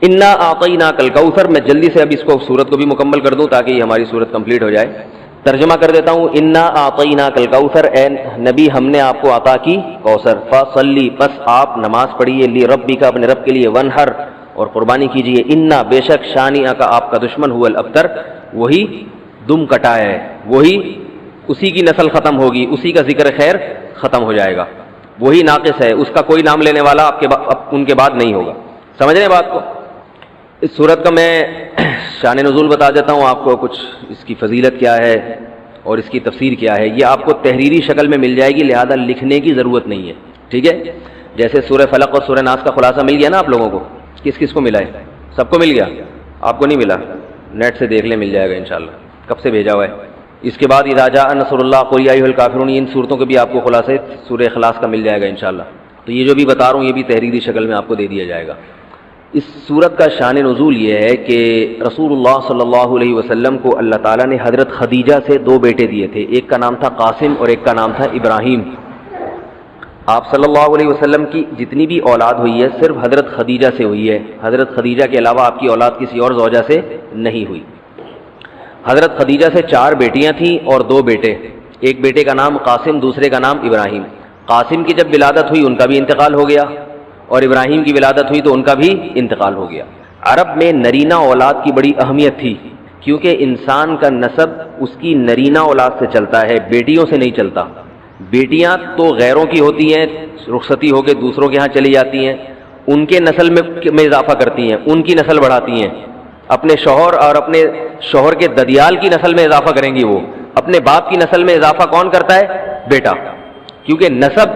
انا اعطیناک الکوثر. میں جلدی سے اب اس کو سورت کو بھی مکمل کر دوں تاکہ یہ ہماری سورت کمپلیٹ ہو جائے. ترجمہ کر دیتا ہوں. انا اعطیناک الکوثر، اے نبی ہم نے آپ کو عطا کی کوثر. فصلی، پس آپ نماز پڑھیے، لربک اپنے رب کے لیے، ونحر اور قربانی کیجیے. انا بے شک شانئک آپ کا دشمن هو الابتر، وہی دم کٹا ہے، وہی اسی کی نسل ختم ہوگی، اسی کا ذکر خیر ختم ہو جائے گا، وہی ناقص ہے، اس کا کوئی نام لینے والا ان کے بعد نہیں ہوگا. سمجھ رہے ہیں بات کو؟ اس صورت کا میں شان نزول بتا دیتا ہوں آپ کو، کچھ اس کی فضیلت کیا ہے اور اس کی تفسیر کیا ہے. یہ آپ کو تحریری شکل میں مل جائے گی، لہذا لکھنے کی ضرورت نہیں ہے. ٹھیک ہے؟ جیسے سورہ فلق اور سورہ ناس کا خلاصہ مل گیا نا آپ لوگوں کو. کس کس کو ملا ہے؟ سب کو مل گیا؟ آپ کو نہیں ملا؟ نیٹ سے دیکھ لیں، مل جائے گا انشاءاللہ. کب سے بھیجا ہوا ہے؟ اس کے بعد اذا جاء نصر اللہ قل یا ایھا الکافرون، ان صورتوں کے بھی آپ کو خلاصے سورہ اخلاص کا مل جائے گا انشاءاللہ. تو یہ جو بھی بتا رہا ہوں یہ بھی تحریری شکل میں آپ کو دے دیا جائے گا. اس صورت کا شان نزول یہ ہے کہ رسول اللہ صلی اللہ علیہ وسلم کو اللہ تعالیٰ نے حضرت خدیجہ سے 2 بیٹے دیے تھے. ایک کا نام تھا قاسم اور ایک کا نام تھا ابراہیم. آپ صلی اللہ علیہ وسلم کی جتنی بھی اولاد ہوئی ہے صرف حضرت خدیجہ سے ہوئی ہے. حضرت خدیجہ کے علاوہ آپ کی اولاد کسی اور زوجہ سے نہیں ہوئی. حضرت خدیجہ سے 4 بیٹیاں تھیں اور 2 بیٹے. ایک بیٹے کا نام قاسم، دوسرے کا نام ابراہیم. قاسم کی جب ولادت ہوئی ان کا بھی انتقال ہو گیا، اور ابراہیم کی ولادت ہوئی تو ان کا بھی انتقال ہو گیا. عرب میں نرینہ اولاد کی بڑی اہمیت تھی، کیونکہ انسان کا نسب اس کی نرینہ اولاد سے چلتا ہے، بیٹیوں سے نہیں چلتا. بیٹیاں تو غیروں کی ہوتی ہیں، رخصتی ہو کے دوسروں کے ہاں چلی جاتی ہیں، ان کے نسل میں اضافہ کرتی ہیں، ان کی نسل بڑھاتی ہیں. اپنے شوہر اور اپنے شوہر کے ددیال کی نسل میں اضافہ کریں گی. وہ اپنے باپ کی نسل میں اضافہ کون کرتا ہے؟ بیٹا. کیونکہ نسب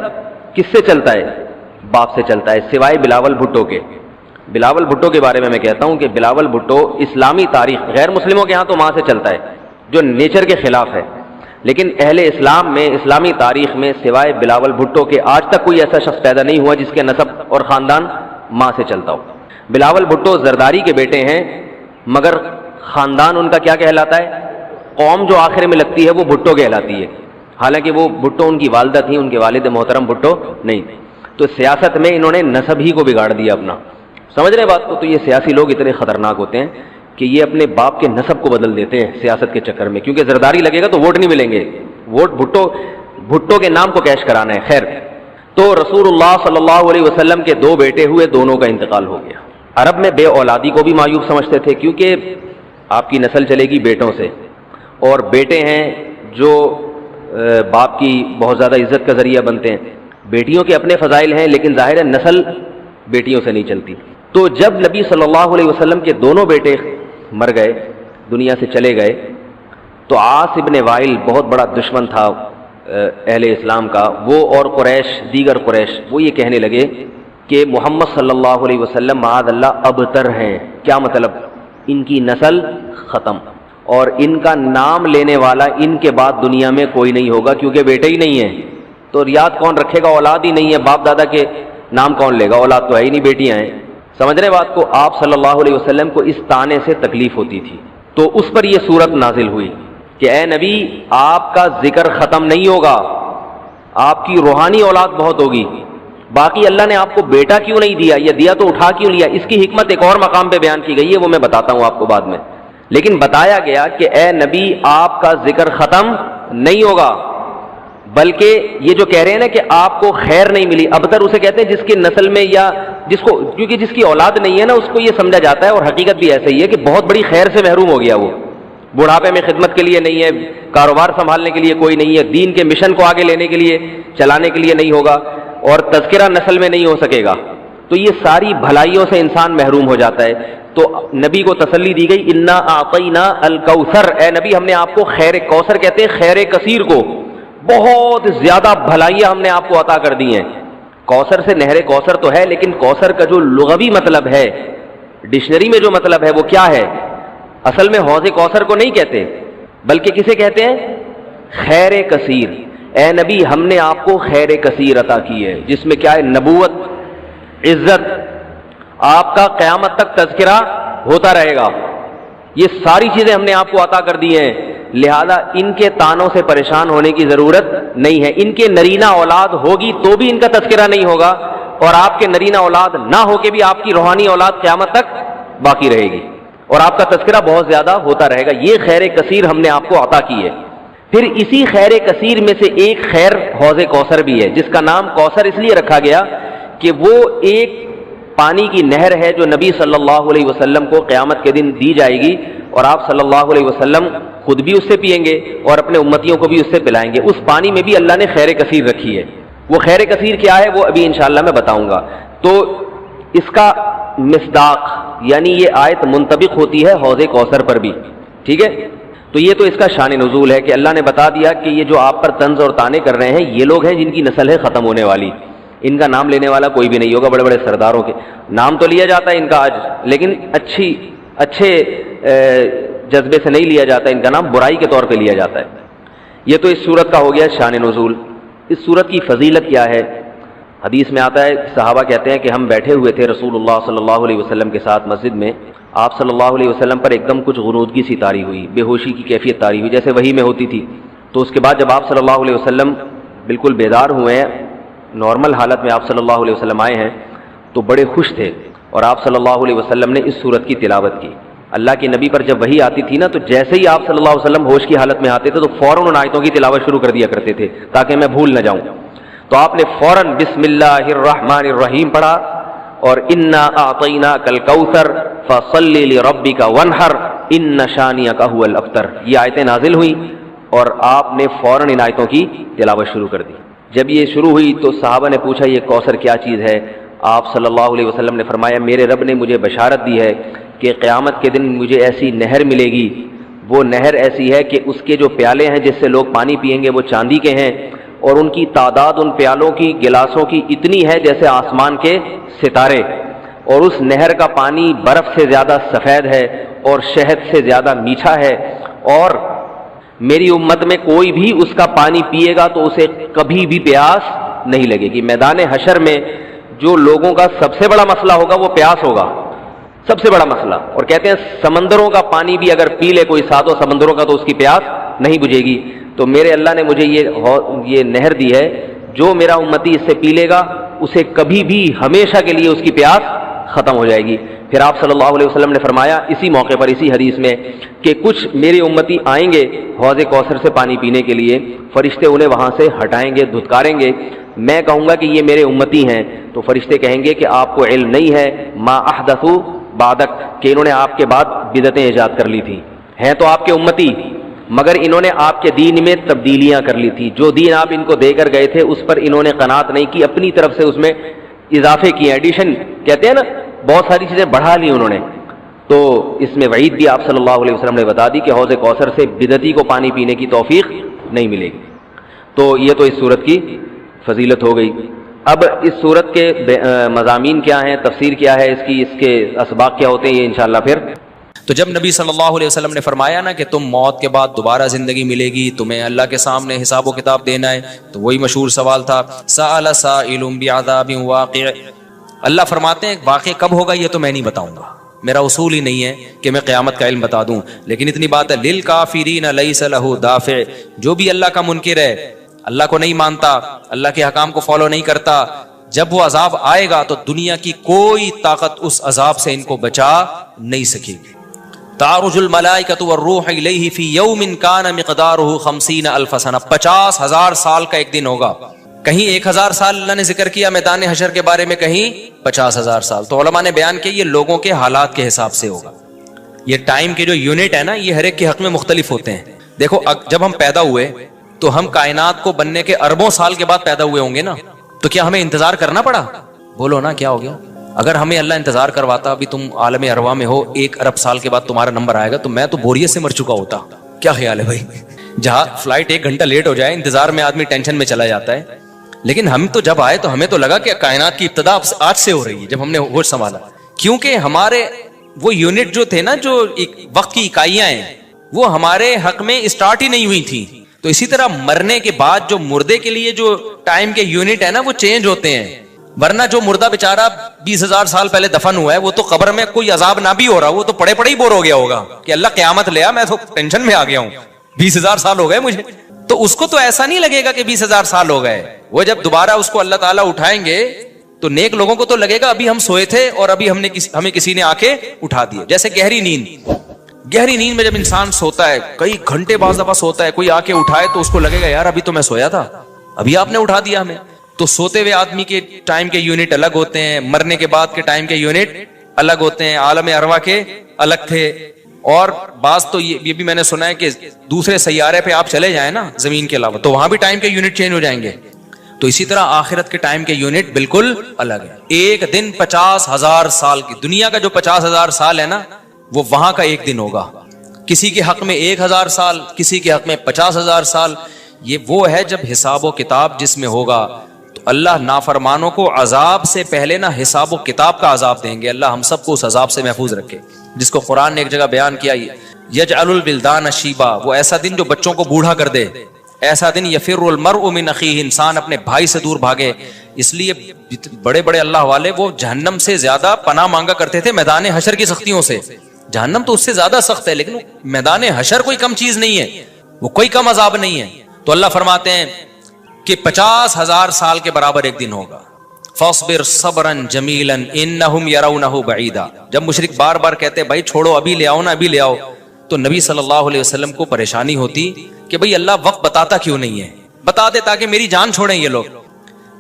کس سے چلتا ہے؟ باپ سے چلتا ہے، سوائے بلاول بھٹو کے. بلاول بھٹو کے بارے میں کہتا ہوں کہ بلاول بھٹو اسلامی تاریخ، غیر مسلموں کے ہاں تو ماں سے چلتا ہے جو نیچر کے خلاف ہے، لیکن اہل اسلام میں، اسلامی تاریخ میں سوائے بلاول بھٹو کے آج تک کوئی ایسا شخص پیدا نہیں ہوا جس کے نسب اور خاندان ماں سے چلتا ہو. بلاول بھٹو زرداری کے بیٹے ہیں، مگر خاندان ان کا کیا کہلاتا ہے؟ قوم جو آخر میں لگتی ہے وہ بھٹو کہلاتی ہے، حالانکہ وہ بھٹو ان کی والدہ تھیں، ان کے والد محترم بھٹو نہیں. تو سیاست میں انہوں نے نسب ہی کو بگاڑ دیا اپنا. سمجھ رہے بات کو؟ تو یہ سیاسی لوگ اتنے خطرناک ہوتے ہیں کہ یہ اپنے باپ کے نسب کو بدل دیتے ہیں سیاست کے چکر میں، کیونکہ زرداری لگے گا تو ووٹ نہیں ملیں گے، ووٹ بھٹو کے نام کو کیش کرانا ہے. خیر، تو رسول اللہ صلی اللہ علیہ وسلم کے 2 بیٹے ہوئے، دونوں کا انتقال ہو گیا. عرب میں بے اولادی کو بھی معیوب سمجھتے تھے، کیونکہ آپ کی نسل چلے گی بیٹوں سے، اور بیٹے ہیں جو باپ کی بہت زیادہ عزت کا ذریعہ بنتے ہیں. بیٹیوں کے اپنے فضائل ہیں، لیکن ظاہر ہے نسل بیٹیوں سے نہیں چلتی. تو جب نبی صلی اللہ علیہ وسلم کے دونوں بیٹے مر گئے، دنیا سے چلے گئے، تو عاص ابن وائل بہت بڑا دشمن تھا اہل اسلام کا، وہ اور قریش، دیگر قریش، وہ یہ کہنے لگے کہ محمد صلی اللہ علیہ وسلم معاذ اللہ ابتر ہیں. کیا مطلب؟ ان کی نسل ختم، اور ان کا نام لینے والا ان کے بعد دنیا میں کوئی نہیں ہوگا، کیونکہ بیٹے ہی نہیں ہیں. تو یاد کون رکھے گا؟ اولاد ہی نہیں ہے، باپ دادا کے نام کون لے گا؟ اولاد تو ہے ہی نہیں، بیٹیاں ہیں. سمجھ رہے بات کو؟ آپ صلی اللہ علیہ وسلم کو اس طعنے سے تکلیف ہوتی تھی، تو اس پر یہ صورت نازل ہوئی کہ اے نبی آپ کا ذکر ختم نہیں ہوگا، آپ کی روحانی اولاد بہت ہوگی. باقی اللہ نے آپ کو بیٹا کیوں نہیں دیا، یہ دیا تو اٹھا کیوں لیا، اس کی حکمت ایک اور مقام پہ بیان کی گئی ہے، وہ میں بتاتا ہوں آپ کو بعد میں. لیکن بتایا گیا کہ اے نبی آپ کا ذکر ختم نہیں ہوگا، بلکہ یہ جو کہہ رہے ہیں نا کہ آپ کو خیر نہیں ملی، ابتر اسے کہتے ہیں جس کی نسل میں یا جس کو، کیونکہ جس کی اولاد نہیں ہے نا اس کو یہ سمجھا جاتا ہے، اور حقیقت بھی ایسا ہی ہے کہ بہت بڑی خیر سے محروم ہو گیا. وہ بڑھاپے میں خدمت کے لیے نہیں ہے، کاروبار سنبھالنے کے لیے کوئی نہیں ہے، دین کے مشن کو آگے لینے کے لیے، چلانے کے لیے نہیں ہوگا، اور تذکرہ نسل میں نہیں ہو سکے گا. تو یہ ساری بھلائیوں سے انسان محروم ہو جاتا ہے. تو نبی کو تسلی دی گئی، انا اعطینا الکوثر، اے نبی ہم نے آپ کو خیر کوثر کہتے ہیں خیر کثیر کو، بہت زیادہ بھلائیاں ہم نے آپ کو عطا کر دی ہیں. کوثر سے نہر کوثر تو ہے، لیکن کوثر کا جو لغوی مطلب ہے، ڈکشنری میں جو مطلب ہے وہ کیا ہے؟ اصل میں حوض کوثر کو نہیں کہتے، بلکہ کسے کہتے ہیں؟ خیر کثیر. اے نبی ہم نے آپ کو خیر کثیر عطا کی ہے، جس میں کیا ہے؟ نبوت، عزت، آپ کا قیامت تک تذکرہ ہوتا رہے گا. یہ ساری چیزیں ہم نے آپ کو عطا کر دی ہیں، لہذا ان کے تانوں سے پریشان ہونے کی ضرورت نہیں ہے. ان کے نرینہ اولاد ہوگی تو بھی ان کا تذکرہ نہیں ہوگا، اور آپ کے نرینہ اولاد نہ ہو کے بھی آپ کی روحانی اولاد قیامت تک باقی رہے گی اور آپ کا تذکرہ بہت زیادہ ہوتا رہے گا. یہ خیر کثیر ہم نے آپ کو عطا کی ہے. پھر اسی خیر کثیر میں سے ایک خیر حوض کوثر بھی ہے، جس کا نام کوثر اس لیے رکھا گیا کہ وہ ایک پانی کی نہر ہے جو نبی صلی اللہ علیہ وسلم کو قیامت کے دن دی جائے گی، اور آپ صلی اللہ علیہ وسلم خود بھی اس سے پئیں گے اور اپنے امتیوں کو بھی اس سے پلائیں گے. اس پانی میں بھی اللہ نے خیر کثیر رکھی ہے. وہ خیر کثیر کیا ہے وہ ابھی انشاءاللہ میں بتاؤں گا. تو اس کا مصداق یعنی یہ آیت منطبق ہوتی ہے حوض کوثر پر بھی. ٹھیک ہے، تو یہ تو اس کا شان نزول ہے کہ اللہ نے بتا دیا کہ یہ جو آپ پر طنز اور طعنے کر رہے ہیں یہ لوگ ہیں جن کی نسل ہے ختم ہونے والی. ان کا نام لینے والا کوئی بھی نہیں ہوگا. بڑے بڑے سرداروں کے نام تو لیا جاتا ہے ان کا آج، لیکن اچھے جذبے سے نہیں لیا جاتا. ان کا نام برائی کے طور پہ لیا جاتا ہے. یہ تو اس صورت کا ہو گیا شان نزول. اس صورت کی فضیلت کیا ہے؟ حدیث میں آتا ہے، صحابہ کہتے ہیں کہ ہم بیٹھے ہوئے تھے رسول اللہ صلی اللہ علیہ وسلم کے ساتھ مسجد میں. آپ صلی اللہ علیہ وسلم پر ایک دم کچھ غنودگی سی طاری ہوئی، بے ہوشی کی کیفیت طاری ہوئی جیسے وحی میں ہوتی تھی. تو اس کے بعد جب آپ صلی اللہ علیہ وسلم بالکل بیدار ہوئے ہیں، نارمل حالت میں آپ صلی اللہ علیہ وسلم آئے ہیں، تو بڑے خوش تھے اور آپ صلی اللہ علیہ وسلم نے اس صورت کی تلاوت کی. اللہ کے نبی پر جب وحی آتی تھی نا تو جیسے ہی آپ صلی اللہ علیہ وسلم ہوش کی حالت میں آتے تھے تو فوراً ان آیتوں کی تلاوت شروع کر دیا کرتے تھے تاکہ میں بھول نہ جاؤں. تو آپ نے فوراً بسم اللہ الرحمن الرحیم پڑھا اور انا اعطیناک الکوثر فصلی لربک وانحر ان شانئک ھو الابتر. یہ آیتیں نازل ہوئیں اور آپ نے فوراً ان آیتوں کی تلاوت شروع کر دی. جب یہ شروع ہوئی تو صحابہ نے پوچھا یہ کوثر کیا چیز ہے؟ آپ صلی اللہ علیہ وسلم نے فرمایا میرے رب نے مجھے بشارت دی ہے کہ قیامت کے دن مجھے ایسی نہر ملے گی. وہ نہر ایسی ہے کہ اس کے جو پیالے ہیں جس سے لوگ پانی پئیں گے وہ چاندی کے ہیں، اور ان کی تعداد ان پیالوں کی گلاسوں کی اتنی ہے جیسے آسمان کے ستارے، اور اس نہر کا پانی برف سے زیادہ سفید ہے اور شہد سے زیادہ میٹھا ہے، اور میری امت میں کوئی بھی اس کا پانی پیے گا تو اسے کبھی بھی پیاس نہیں لگے گی. میدان حشر میں جو لوگوں کا سب سے بڑا مسئلہ ہوگا وہ پیاس ہوگا، سب سے بڑا مسئلہ. اور کہتے ہیں سمندروں کا پانی بھی اگر پی لے کوئی ساتوں سمندروں کا تو اس کی پیاس نہیں بجھے گی. تو میرے اللہ نے مجھے یہ نہر دی ہے، جو میرا امتی اس سے پی لے گا اسے کبھی بھی ہمیشہ کے لیے اس کی پیاس ختم ہو جائے گی. پھر آپ صلی اللہ علیہ وسلم نے فرمایا اسی موقع پر اسی حدیث میں کہ کچھ میرے امتی آئیں گے حوض کوثر سے پانی پینے کے لیے، فرشتے انہیں وہاں سے ہٹائیں گے، دھتکاریں گے. میں کہوں گا کہ یہ میرے امتی ہیں تو فرشتے کہیں گے کہ آپ کو علم نہیں ہے ما احدثوا بعدک، کہ انہوں نے آپ کے بعد بدعتیں ایجاد کر لی تھیں. ہیں تو آپ کے امتی مگر انہوں نے آپ کے دین میں تبدیلیاں کر لی تھی. جو دین آپ ان کو دے کر گئے تھے اس پر انہوں نے قناعت نہیں کی، اپنی طرف سے اس میں اضافے کیے، ایڈیشن کہتے ہیں نا، بہت ساری چیزیں بڑھا لی انہوں نے. تو اس میں وعید بھی آپ صلی اللہ علیہ وسلم نے بتا دی کہ حوض کوثر سے بدعتی کو پانی پینے کی توفیق نہیں ملے گی. تو یہ تو اس صورت کی فضیلت ہو گئی. اب اس صورت کے مضامین کیا ہیں، تفسیر کیا ہے اس کی، اس کے اسباق کیا ہوتے ہیں، یہ انشاءاللہ پھر. تو جب نبی صلی اللہ علیہ وسلم نے فرمایا نا کہ تم موت کے بعد دوبارہ زندگی ملے گی، تمہیں اللہ کے سامنے حساب و کتاب دینا ہے، تو وہی مشہور سوال تھا سأل سائل بعذاب واقع. اللہ فرماتے ہیں واقع کب ہوگا یہ تو میں نہیں بتاؤں گا، میرا اصول ہی نہیں ہے کہ میں قیامت کا علم بتا دوں. لیکن اتنی بات ہے للکافرین لیس لہ دافع، جو بھی اللہ کا منکر ہے، اللہ کو نہیں مانتا، اللہ کے حکام کو فالو نہیں کرتا، جب وہ عذاب آئے گا تو دنیا کی کوئی طاقت اس عذاب سے ان کو بچا نہیں سکے گی. تعرج الملائکۃ والروح الیہ فی یوم کان مقدارہ 50,000 سنہ، 50,000 سال کا ایک دن ہوگا. کہیں 1,000 سال اللہ نے ذکر کیا میدان حشر کے بارے میں، کہیں 50,000 سال. تو علماء نے بیان کیا یہ لوگوں کے حالات کے حساب سے ہوگا. یہ ٹائم کے جو یونٹ ہے نا یہ ہر ایک کے حق میں مختلف ہوتے ہیں. دیکھو جب ہم پیدا ہوئے تو ہم کائنات کو بننے کے اربوں سال کے بعد پیدا ہوئے ہوں گے نا، تو کیا ہمیں انتظار کرنا پڑا؟ بولو نا کیا ہو گیا؟ اگر ہمیں اللہ انتظار کرواتا ابھی تم عالم ارواح میں ہو 1 ارب سال کے بعد تمہارا نمبر آئے گا تو میں تو بوریت سے مر چکا ہوتا. کیا خیال ہے بھائی؟ جہاں فلائٹ 1 گھنٹہ لیٹ ہو جائے انتظار میں آدمی ٹینشن میں چلا جاتا ہے. لیکن ہم تو جب آئے تو ہمیں تو لگا کہ کائنات کی ابتدا آج سے ہو رہی ہے جب ہم نے ہوش سنبھالا، کیونکہ ہمارے وہ یونٹ جو تھے نا، جو وقت کی اکائیاں ہیں، وہ ہمارے حق میں اسٹارٹ ہی نہیں ہوئی تھی. تو اسی طرح مرنے کے بعد جو مردے کے لیے جو ٹائم کے یونٹ ہے نا وہ چینج ہوتے ہیں. ورنہ جو مردہ بیچارہ 20,000 سال پہلے دفن ہوا ہے وہ تو قبر میں کوئی عذاب نہ بھی ہو رہا، وہ تو پڑے پڑے ہی بور ہو گیا ہوگا کہ اللہ قیامت لے آ، میں تو ٹینشن میں آ گیا ہوں، 20,000 سال ہو گئے مجھے. تو اس کو تو ایسا نہیں لگے گا کہ 20,000 سال ہو گئے. وہ جب دوبارہ اس کو اللہ تعالیٰ اٹھائیں گے تو نیک لوگوں کو تو لگے گا ابھی ہم سوئے تھے اور ابھی ہمیں کسی نے آ کے اٹھا دیا. جیسے گہری نیند میں جب انسان سوتا ہے کئی گھنٹے بعض دفعہ سوتا ہے, کوئی آ کے اٹھائے تو اس کو لگے گا یار ابھی تو میں سویا تھا, ابھی آپ نے اٹھا دیا ہمیں. تو سوتے ہوئے آدمی کے ٹائم کے یونٹ الگ ہوتے ہیں, مرنے کے بعد کے ٹائم کے یونٹ الگ ہوتے ہیں, عالم ارواح کے الگ تھے. اور بعض تو یہ بھی میں نے سنا ہے کہ دوسرے سیارے پہ آپ چلے جائیں نا زمین کے علاوہ تو وہاں بھی ٹائم کے یونٹ چینج ہو جائیں گے. تو اسی طرح آخرت کے ٹائم کے یونٹ بالکل الگ ہے. ایک دن 50,000 سال کی, دنیا کا جو 50,000 سال ہے نا وہ وہاں کا ایک دن ہوگا. کسی کے حق میں 1,000 سال, کسی کے حق میں 50,000 سال. یہ وہ ہے جب حساب و کتاب جس میں ہوگا. تو اللہ نافرمانوں کو عذاب سے پہلے نا حساب و کتاب کا عذاب دیں گے. اللہ ہم سب کو اس عذاب سے محفوظ رکھے, جس کو قرآن نے ایک جگہ بیان کیا, یجعل الولدان شیبا, وہ ایسا دن جو بچوں کو بوڑھا کر دے. ایسا دن یفر المرء من اخیہ, انسان اپنے بھائی سے دور بھاگے. اس لیے بڑے بڑے اللہ والے وہ جہنم سے زیادہ پناہ مانگا کرتے تھے میدان حشر کی سختیوں سے. جہنم تو اس سے زیادہ سخت ہے, لیکن میدان حشر کوئی کم چیز نہیں ہے, وہ کوئی کم عذاب نہیں ہے. تو اللہ فرماتے ہیں کہ 50,000 سال کے برابر ایک دن ہوگا. فاصبر صبرا جمیلا انہم یرونہ بعیدا. جب مشرک بار بار کہتے بھائی چھوڑو ابھی لے آؤ نا ابھی لے آؤ, تو نبی صلی اللہ علیہ وسلم کو پریشانی ہوتی کہ بھئی اللہ وقت بتاتا کیوں نہیں ہے, بتا دے تاکہ میری جان چھوڑیں یہ لوگ.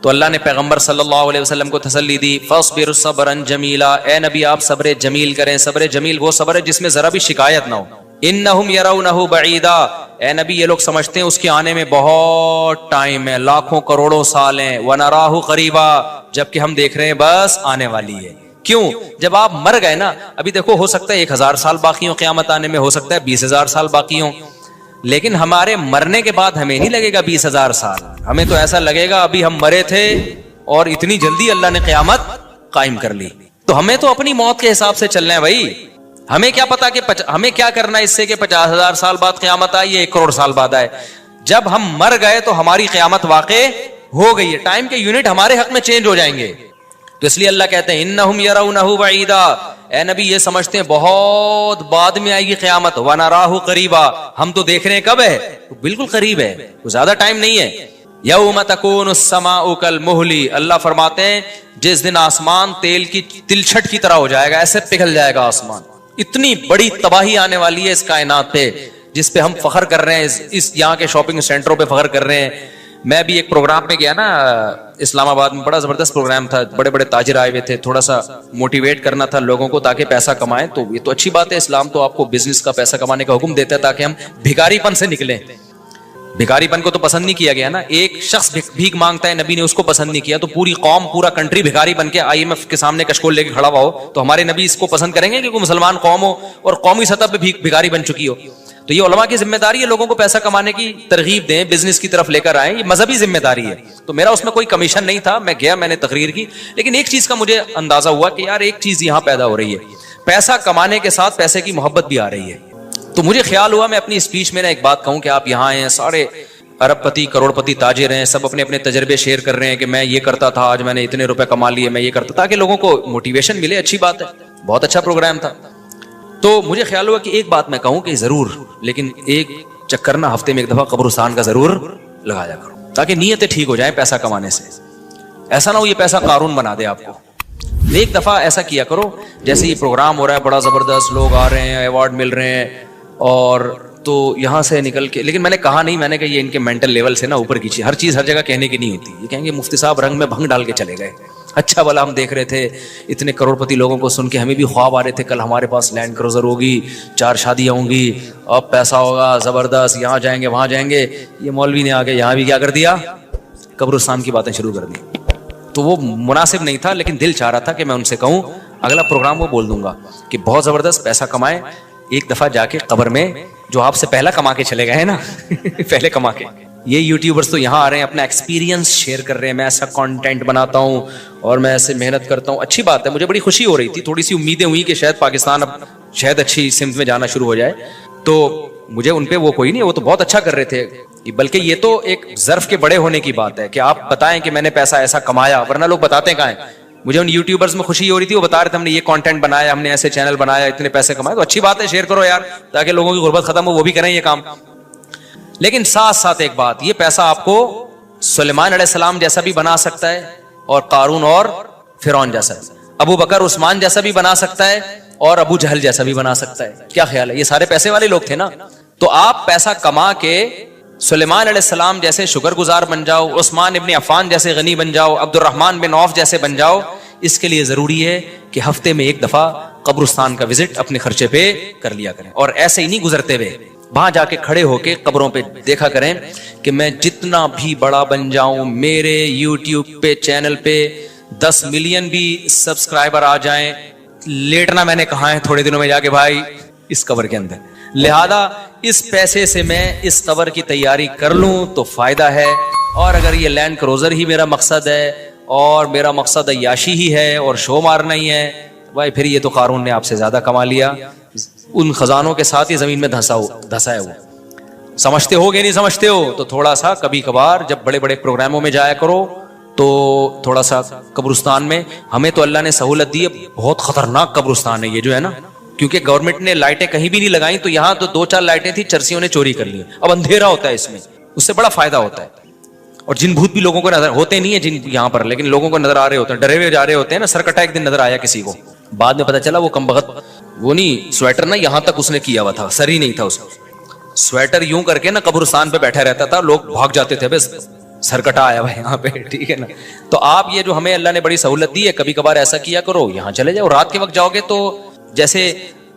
تو اللہ نے پیغمبر صلی اللہ علیہ وسلم کو تسلی دی, فاصبر صبرا جمیلا, اے نبی آپ صبر جمیل کریں. صبر جمیل وہ صبر ہے جس میں ذرا بھی شکایت نہ ہو. انہم یرونہ بعیدا, اے نبی یہ لوگ سمجھتے ہیں اس کے آنے میں بہت ٹائم ہے, لاکھوں کروڑوں سال ہیں. ونراہ قریبا, جبکہ ہم دیکھ رہے ہیں بس آنے والی ہے. کیوں؟ جب آپ مر گئے نا, ابھی دیکھو ہو سکتا ہے 1,000 سال باقی ہوں قیامت آنے میں, ہو سکتا ہے 20,000 سال باقی ہوں, لیکن ہمارے مرنے کے بعد ہمیں نہیں لگے گا 20,000 سال. ہمیں تو ایسا لگے گا ابھی ہم مرے تھے اور اتنی جلدی اللہ نے قیامت قائم کر لی. تو ہمیں تو اپنی موت کے حساب سے چلنا ہے بھائی. ہمیں کیا پتا کہ ہمیں کیا کرنا ہے اس سے کہ 50,000 سال بعد قیامت آئے یا 1 کروڑ سال بعد آئے. جب ہم مر گئے تو ہماری قیامت واقع ہو گئی ہے, ٹائم کے یونٹ ہمارے حق میں چینج ہو جائیں گے. تو اس لیے اللہ کہتے ہیں انہم یرونہ بعیدا, اے نبی یہ سمجھتے ہیں بہت بعد میں آئے گی قیامت. ونراہ قریبا, ہم تو دیکھ رہے ہیں کب ہے, بالکل قریب ہے, زیادہ ٹائم نہیں ہے. یوم تکون السماء کالمہل, اللہ فرماتے ہیں جس دن آسمان تیل کی تلچھٹ کی طرح ہو جائے گا, ایسے پگھل جائے گا آسمان. اتنی بڑی تباہی آنے والی ہے اس کائنات پہ جس پہ ہم فخر کر رہے ہیں, اس یہاں کے شاپنگ سینٹروں پہ فخر کر رہے ہیں. میں بھی ایک پروگرام میں گیا نا اسلام آباد میں, بڑا زبردست پروگرام تھا, بڑے بڑے تاجر آئے ہوئے تھے, تھوڑا سا موٹیویٹ کرنا تھا لوگوں کو تاکہ پیسہ کمائیں. تو یہ تو اچھی بات ہے, اسلام تو آپ کو بزنس کا پیسہ کمانے کا حکم دیتا ہے تاکہ ہم بھکاری پن سے نکلیں. بھکاری پن کو تو پسند نہیں کیا گیا نا, ایک شخص بھیک مانگتا ہے نبی نے اس کو پسند نہیں کیا, تو پوری قوم پورا کنٹری بھکاری بن کے IMF کے سامنے کشکول لے کے کھڑا ہوا ہو, تو ہمارے نبی اس کو پسند کریں گے کہ کوئی مسلمان قوم ہو اور قومی سطح پہ بھکاری بن چکی ہو. تو یہ علماء کی ذمہ داری ہے لوگوں کو پیسہ کمانے کی ترغیب دیں, بزنس کی طرف لے کر آئیں, یہ مذہبی ذمہ داری ہے. تو میرا اس میں کوئی کمیشن نہیں تھا, میں گیا میں نے تقریر کی, لیکن ایک چیز کا مجھے اندازہ ہوا کہ یار ایک چیز یہاں پیدا ہو رہی ہے, پیسہ کمانے کے ساتھ پیسے کی محبت بھی آ رہی ہے. تو مجھے خیال ہوا میں اپنی اسپیچ میں ایک بات کہوں کہ آپ یہاں ہیں, سارے ارب پتی کروڑ پتی تاجر ہیں, سب اپنے اپنے تجربے شیئر کر رہے ہیں کہ میں یہ کرتا تھا, آج میں نے اتنے روپے کما لیے, میں یہ کرتا, تاکہ لوگوں کو موٹیویشن ملے. اچھی بات ہے, بہت اچھا پروگرام تھا. تو مجھے خیال ہوا کہ ایک بات میں کہوں کہ ضرور, لیکن ایک چکر نا ہفتے میں ایک دفعہ قبرستان کا ضرور لگایا کرو تاکہ نیتیں ٹھیک ہو جائیں پیسہ کمانے سے. ایسا نہ ہو یہ پیسہ قارون بنا دے آپ کو. ایک دفعہ ایسا کیا کرو, جیسے یہ پروگرام ہو رہا ہے بڑا زبردست, لوگ آ رہے ہیں, ایوارڈ مل رہے ہیں, اور تو یہاں سے نکل کے, لیکن میں نے کہا نہیں, میں نے کہا یہ ان کے مینٹل لیول سے نا اوپر کی چیز, ہر چیز ہر جگہ کہنے کی نہیں ہوتی. یہ کہیں گے مفتی صاحب رنگ میں بھنگ ڈال کے چلے گئے. اچھا بلا ہم دیکھ رہے تھے اتنے کروڑ پتی لوگوں کو سن کے, ہمیں بھی خواب آ رہے تھے کل ہمارے پاس لینڈ کروزر ہوگی, 4 شادیاں ہوں گی, اب پیسہ ہوگا زبردست, یہاں جائیں گے وہاں جائیں گے. یہ مولوی نے آ کے یہاں بھی کیا کر دیا, قبرستان کی باتیں شروع کر دی. تو وہ مناسب نہیں تھا, لیکن دل چاہ رہا تھا کہ میں ان سے کہوں اگلا پروگرام وہ بول دوں گا کہ بہت زبردست پیسہ کمائیں, ایک دفعہ جا کے قبر میں جو آپ سے پہلا کما کے چلے گئے نا پہلے کما کے. یہ یوٹیوبرز تو یہاں آ رہے ہیں اپنا ایکسپیرینس شیئر کر رہے ہیں, میں ایسا کانٹینٹ بناتا ہوں اور میں ایسے محنت کرتا ہوں. اچھی بات ہے, مجھے بڑی خوشی ہو رہی تھی, تھوڑی سی امیدیں ہوئی کہ شاید پاکستان اب شاید اچھی سمت میں جانا شروع ہو جائے. تو مجھے ان پہ وہ کوئی نہیں, وہ تو بہت اچھا کر رہے تھے, بلکہ یہ تو ایک ظرف کے بڑے ہونے کی بات ہے کہ آپ بتائیں کہ میں نے پیسہ ایسا کمایا, ورنہ لوگ بتاتے کہاں ہیں. مجھے ان یوٹیوبرز میں خوشی ہو رہی تھی, وہ بتا رہے تھے ہم نے یہ کانٹینٹ بنایا, ہم نے ایسے چینل بنایا, اتنے پیسے کمائے. تو اچھی بات ہے, شیئر کرو یار تاکہ لوگوں کی غربت ختم ہو, وہ بھی کریں یہ کام. لیکن ساتھ ساتھ ایک بات, یہ پیسہ آپ کو سلیمان علیہ السلام جیسا بھی بنا سکتا ہے اور قارون اور فرعون جیسا, ابو بکر عثمان جیسا بھی بنا سکتا ہے اور ابو جہل جیسا بھی بنا سکتا ہے. کیا خیال ہے؟ یہ سارے پیسے والے لوگ تھے نا. تو آپ پیسہ کما کے سلیمان علیہ السلام جیسے شکر گزار بن جاؤ, عثمان ابن عفان جیسے غنی بن جاؤ, عبد الرحمن بن عوف جیسے بن جاؤ. اس کے لیے ضروری ہے کہ ہفتے میں ایک دفعہ قبرستان کا وزٹ اپنے خرچے پہ کر لیا کریں, اور ایسے ہی نہیں گزرتے ہوئے, وہاں جا کے کھڑے ہو کے قبروں پہ دیکھا کریں کہ میں جتنا بھی بڑا بن جاؤں, میرے یوٹیوب پہ چینل پہ 10 ملین بھی سبسکرائبر آ جائیں, لیٹنا میں نے کہا ہے تھوڑے دنوں میں جا کے بھائی اس قبر کے اندر. لہذا اس پیسے سے میں اس قبر کی تیاری کر لوں تو فائدہ ہے, اور اگر یہ لینڈ کروزر ہی میرا مقصد ہے اور میرا مقصد عیاشی ہی ہے اور شو مارنا ہی ہے, بھائی پھر یہ تو قارون نے آپ سے زیادہ کما لیا, ان خزانوں کے ساتھ ہی زمین میں دھسا ہے وہ. سمجھتے ہو کہ نہیں سمجھتے ہو؟ تو تھوڑا سا کبھی کبھار جب بڑے بڑے پروگراموں میں جایا کرو تو تھوڑا سا قبرستان میں, ہمیں تو اللہ نے سہولت دی ہے, بہت خطرناک قبرستان ہے یہ جو ہے نا, کیونکہ گورنمنٹ نے لائٹیں کہیں بھی نہیں لگائیں, تو یہاں تو 2-4 لائٹیں تھی, چرسیوں نے چوری کر لی. اب اندھیرا ہوتا ہے اس میں, اس سے بڑا فائدہ ہوتا ہے. اور جن بھوت بھی لوگوں کو نظر ہوتے نہیں ہیں جن یہاں پر, لیکن لوگوں کو نظر آ رہے ہوتے ہیں, ڈرے ہوئے جا رہے ہوتے ہیں نا. سرکٹا ایک دن نظر آیا کسی کو, بعد میں پتا چلا وہ کمبخت وہ نہیں سویٹر نا یہاں تک اس نے کیا ہوا تھا, سر ہی نہیں تھا اس کو. سویٹر یوں کر کے نا قبرستان پہ بیٹھا رہتا تھا, لوگ بھاگ جاتے تھے, بس سرکٹا آیا ہوا یہاں پہ, ٹھیک ہے نا. تو آپ یہ جو ہمیں اللہ نے بڑی سہولت دی ہے, کبھی کبھار ایسا کیا کرو, یہاں چلے جاؤ. رات کے وقت جاؤ گے تو جیسے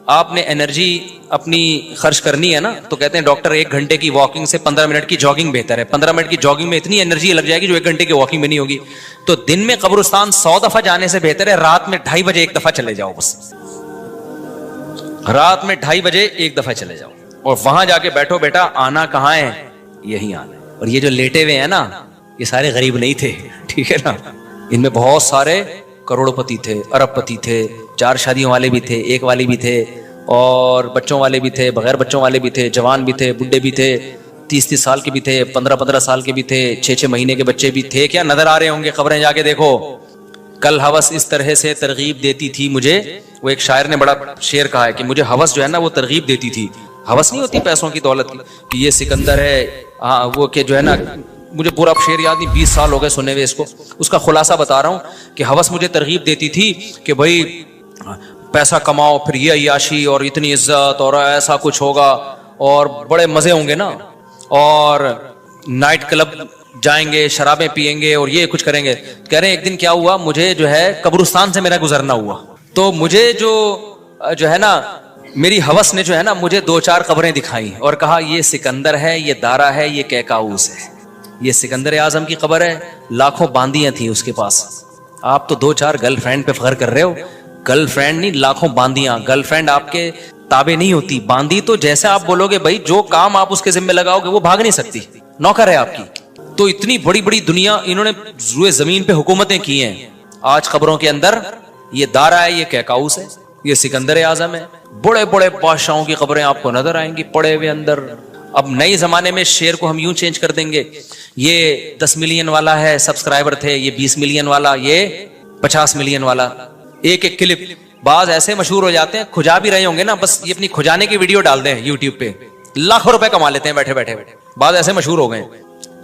آپ نے انرجی اپنی خرچ کرنی ہے نا, تو کہتے ہیں ڈاکٹر 1 گھنٹے کی واکنگ سے 15 منٹ کی جاگنگ بہتر ہے. 15 منٹ کی جاگنگ میں اتنی انرجی لگ جائے گی جو 1 گھنٹے کی واکنگ میں نہیں ہوگی. تو دن میں قبرستان 100 دفعہ جانے سے بہتر ہے رات میں 2:30 بجے 1 دفعہ چلے جاؤ. بس رات میں 2:30 بجے 1 دفعہ چلے جاؤ, اور وہاں جا کے بیٹھو, بیٹا آنا کہاں ہے, یہی آنا ہے. اور یہ جو لیٹے ہوئے ہیں نا, یہ سارے غریب نہیں تھے, ٹھیک ہے نا. ان میں بہت سارے کروڑ پتی تھے, ارب پتی تھے, 4 شادیوں والے بھی تھے, 1 والی بھی تھے, اور بچوں والے بھی تھے, بغیر بچوں والے بھی تھے, جوان بھی تھے, بڈھے بھی تھے, 30 سال کے بھی تھے, 15 سال کے بھی تھے, 6 مہینے کے بچے بھی تھے. کیا نظر آ رہے ہوں گے خبریں, جا کے دیکھو. کل ہوس اس طرح سے ترغیب دیتی تھی مجھے, وہ ایک شاعر نے بڑا شعر کہا ہے کہ مجھے ہوس جو ہے نا وہ ترغیب دیتی تھی. ہوس نہیں ہوتی پیسوں کی, دولت کی, کہ یہ سکندر ہے, ہاں وہ کہ جو ہے نا, مجھے پورا شعر یاد نہیں, 20 سال ہو گئے سنے ہوئے اس کو. اس کا خلاصہ بتا رہا ہوں کہ ہوس مجھے ترغیب دیتی تھی کہ بھائی پیسہ کماؤ, پھر یہ عیاشی اور اتنی عزت اور ایسا کچھ ہوگا اور بڑے مزے ہوں گے نا, اور نائٹ کلب جائیں گے, شرابیں پیئیں گے اور یہ کچھ کریں گے. کہہ رہے ہیں ایک دن کیا ہوا, مجھے جو ہے قبرستان سے میرا گزرنا ہوا, تو مجھے جو ہے نا میری ہوس نے جو ہے نا مجھے 2-4 قبریں دکھائیں اور کہا یہ سکندر ہے, یہ دارا ہے, یہ کیکاؤس ہے. یہ سکندر اعظم کی قبر ہے, لاکھوں باندیاں تھیں اس کے پاس. آپ تو 2-4 گرل فرینڈ پہ فخر کر رہے ہو, گرل فرینڈ نہیں, لاکھوں باندیاں. گرل فرینڈ آپ کے تابع نہیں ہوتی, باندی تو جیسے آپ بولو گے بھائی جو کام آپ اس کے ذمہ لگاؤ گے وہ بھاگ نہیں سکتی, نوکر ہے آپ کی. تو اتنی بڑی بڑی دنیا انہوں نے روئے زمین پہ حکومتیں کی ہیں. آج قبروں کے اندر یہ دارا ہے, یہ کیکاؤس ہے, یہ سکندر اعظم ہے. بڑے بڑے بادشاہوں کی قبریں آپ کو نظر آئیں گی پڑے ہوئے اندر. اب نئے زمانے میں شعر کو ہم یوں چینج کر دیں گے, یہ 10 ملین والا ہے سبسکرائبر تھے, یہ 20 ملین والا, یہ 50 ملین والا. ایک کلپ بعض ایسے مشہور ہو جاتے ہیں, کھجا بھی رہے ہوں گے نا, بس یہ اپنی کھجانے کی ویڈیو ڈال دیں یوٹیوب پہ, لاکھوں روپے کما لیتے ہیں بیٹھے بیٹھے. بعض ایسے مشہور ہو گئے,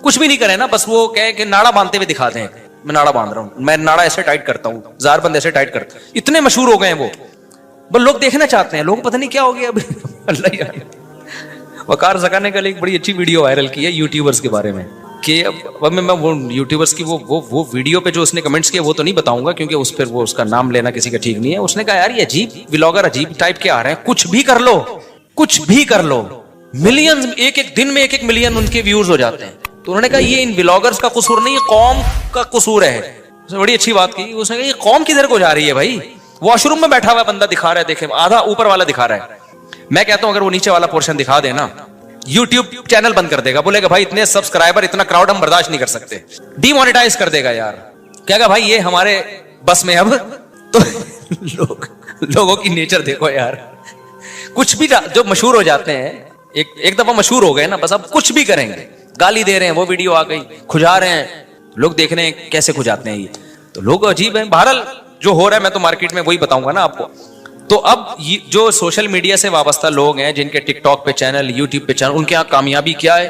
کچھ بھی نہیں کرے نا, بس وہ کہے کہ ناڑا باندھتے ہوئے دکھا دیں, میں ناڑا باندھ رہا ہوں, میں ناڑا ایسے ٹائٹ کرتا ہوں, زار بند ایسے ٹائٹ کرتا ہوں. اتنے مشہور ہو گئے ہیں وہ, بس لوگ دیکھنا چاہتے ہیں. لوگ پتہ نہیں کیا ہو گیا اب. اللہ یار, وقار زکا نے کل ایک بڑی اچھی ویڈیو وائرل کی ہے یوٹیوبرز کے بارے میں, کہ اب میں وہ یوٹیوبرز کی وہ ویڈیو پہ جو اس نے کمنٹس کیے وہ تو نہیں بتاؤں گا, کیونکہ اس پر وہ اس کا نام لینا کسی کا ٹھیک نہیں ہے. اس نے کہا یار یہ عجیب ولاگر عجیب ٹائپ کے آ رہے ہیں, کچھ بھی کر لو, کچھ بھی کر لو, ملین ایک دن میں 1 ملین ان کے ویوز ہو جاتے ہیں. تو انہوں نے کہا یہ ان ولاگرز کا قصور نہیں, یہ قوم کا قصور ہے. اس نے بڑی اچھی بات کی, اس نے کہا یہ قوم کدھر کو جا رہی ہے بھائی. واش روم میں بیٹھا ہوا بندہ دکھا رہا ہے, دیکھیں آدھا اوپر والا دکھا رہا ہے. میں کہتا ہوں اگر وہ نیچے والا پورشن دکھا دے نا, یوٹیوب چینل بند کر دے گا, بولے گا بھائی اتنے سبسکرائبر اتنا کراؤڈ ہم برداشت نہیں کر سکتے, ڈی مانیٹائز کر دے گا یار. کہے گا بھائی یہ ہمارے بس میں اب. تو لوگوں کی نیچر دیکھو یار, کچھ بھی جو مشہور ہو جاتے ہیں, ایک دفعہ مشہور ہو گئے نا, بس اب کچھ بھی کریں گے. گالی دے رہے ہیں, وہ ویڈیو آ گئی, کھجا رہے ہیں, لوگ دیکھ رہے ہیں کیسے کھجاتے ہیں. یہ تو لوگ عجیب ہیں. بہرحال جو ہو رہا ہے میں تو مارکیٹ میں وہی بتاؤں گا نا آپ کو. تو اب جو سوشل میڈیا سے وابستہ لوگ ہیں, جن کے ٹک ٹاک پہ چینل, یوٹیوب پہ چینل, ان کے یہاں کامیابی کیا ہے,